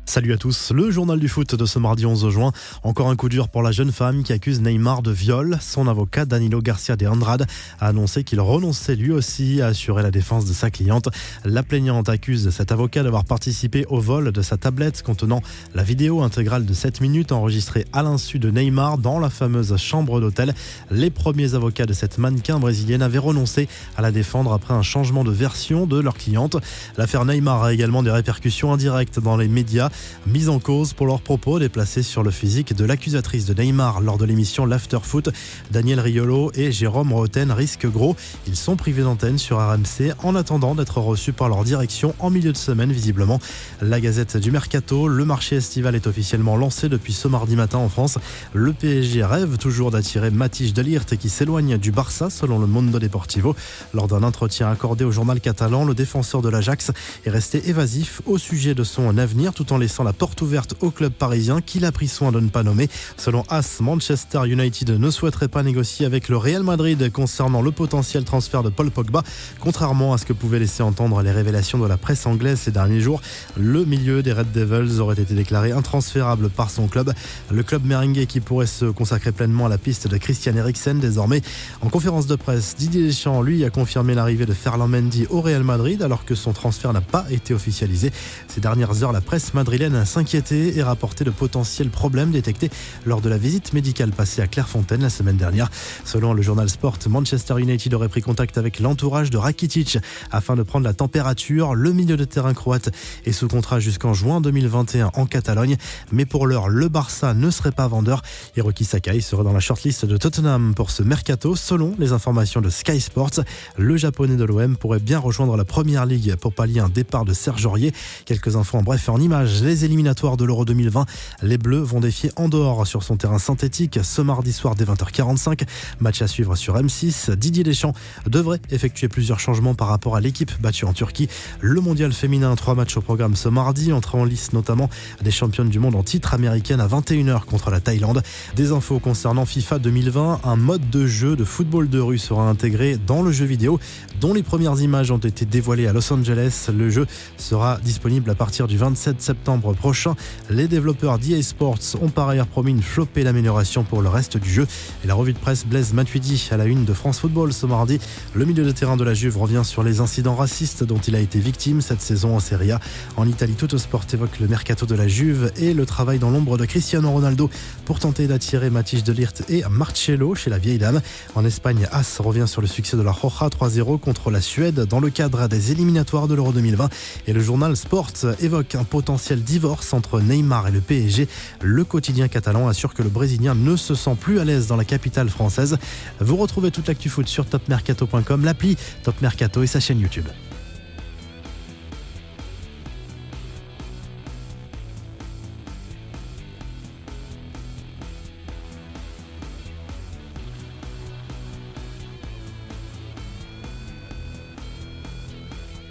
Salut à tous, le journal du foot de ce mardi 11 juin. Encore un coup dur pour la jeune femme qui accuse Neymar de viol. Son avocat Danilo Garcia de Andrade a annoncé qu'il renonçait lui aussi à assurer la défense de sa cliente. La plaignante accuse cet avocat d'avoir participé au vol de sa tablette contenant la vidéo intégrale de 7 minutes enregistrée à l'insu de Neymar dans la fameuse chambre d'hôtel. Les premiers avocats de cette mannequin brésilienne avaient renoncé à la défendre après un changement de version de leur cliente. L'affaire Neymar a également des répercussions indirectes dans les médias. Mise en cause pour leurs propos déplacés sur le physique de l'accusatrice de Neymar lors de l'émission l'After Foot. Daniel Riolo et Jérôme Roten risquent gros. Ils sont privés d'antenne sur RMC en attendant d'être reçus par leur direction en milieu de semaine visiblement. La Gazette du Mercato, le marché estival est officiellement lancé depuis ce mardi matin en France. Le PSG rêve toujours d'attirer Matthijs de Ligt qui s'éloigne du Barça selon le Mundo Deportivo. Lors d'un entretien accordé au journal catalan, le défenseur de l'Ajax est resté évasif au sujet de son avenir tout en laissant la porte ouverte au club parisien qu'il a pris soin de ne pas nommer. Selon AS, Manchester United ne souhaiterait pas négocier avec le Real Madrid concernant le potentiel transfert de Paul Pogba. Contrairement à ce que pouvaient laisser entendre les révélations de la presse anglaise ces derniers jours, le milieu des Red Devils aurait été déclaré intransférable par son club. Le club merengue qui pourrait se consacrer pleinement à la piste de Christian Eriksen désormais. En conférence de presse, Didier Deschamps, lui, a confirmé l'arrivée de Ferland Mendy au Real Madrid alors que son transfert n'a pas été officialisé. Ces dernières heures, la presse madrilène s'inquiétait et rapportait de potentiels problèmes détectés lors de la visite médicale passée à Clairefontaine la semaine dernière. Selon le journal Sport, Manchester United aurait pris contact avec l'entourage de Rakitic afin de prendre la température. Le milieu de terrain croate est sous contrat jusqu'en juin 2021 en Catalogne. Mais pour l'heure, le Barça ne serait pas vendeur. Hiroki Sakai serait dans la shortlist de Tottenham pour ce mercato. Selon les informations de Sky Sports, le japonais de l'OM pourrait bien rejoindre la première ligue pour pallier un départ de Serge Aurier. Quelques infos en bref et en images. Les éliminatoires de l'Euro 2020. Les Bleus vont défier Andorre sur son terrain synthétique ce mardi soir dès 20h45. Match à suivre sur M6. Didier Deschamps devrait effectuer plusieurs changements par rapport à l'équipe battue en Turquie. Le mondial féminin, 3 matchs au programme ce mardi. Entrée en lice notamment des championnes du monde en titre américaine à 21h contre la Thaïlande. Des infos concernant FIFA 2020. Un mode de jeu de football de rue sera intégré dans le jeu vidéo dont les premières images ont été dévoilées à Los Angeles. Le jeu sera disponible à partir du 27 septembre prochain. Les développeurs d'EA Sports ont par ailleurs promis une flopée d'amélioration pour le reste du jeu. Et la revue de presse Blaise Matuidi à la une de France Football ce mardi. Le milieu de terrain de la Juve revient sur les incidents racistes dont il a été victime cette saison en Serie A. En Italie, Tuttosport évoque le mercato de la Juve et le travail dans l'ombre de Cristiano Ronaldo pour tenter d'attirer Matthijs de Ligt et Marcelo chez la vieille dame. En Espagne, AS revient sur le succès de la Roja 3-0 contre la Suède dans le cadre des éliminatoires de l'Euro 2020. Et le journal Sport évoque un potentiel divorce entre Neymar et le PSG. Le quotidien catalan assure que le Brésilien ne se sent plus à l'aise dans la capitale française. Vous retrouvez toute l'actu foot sur topmercato.com, l'appli Top Mercato et sa chaîne YouTube.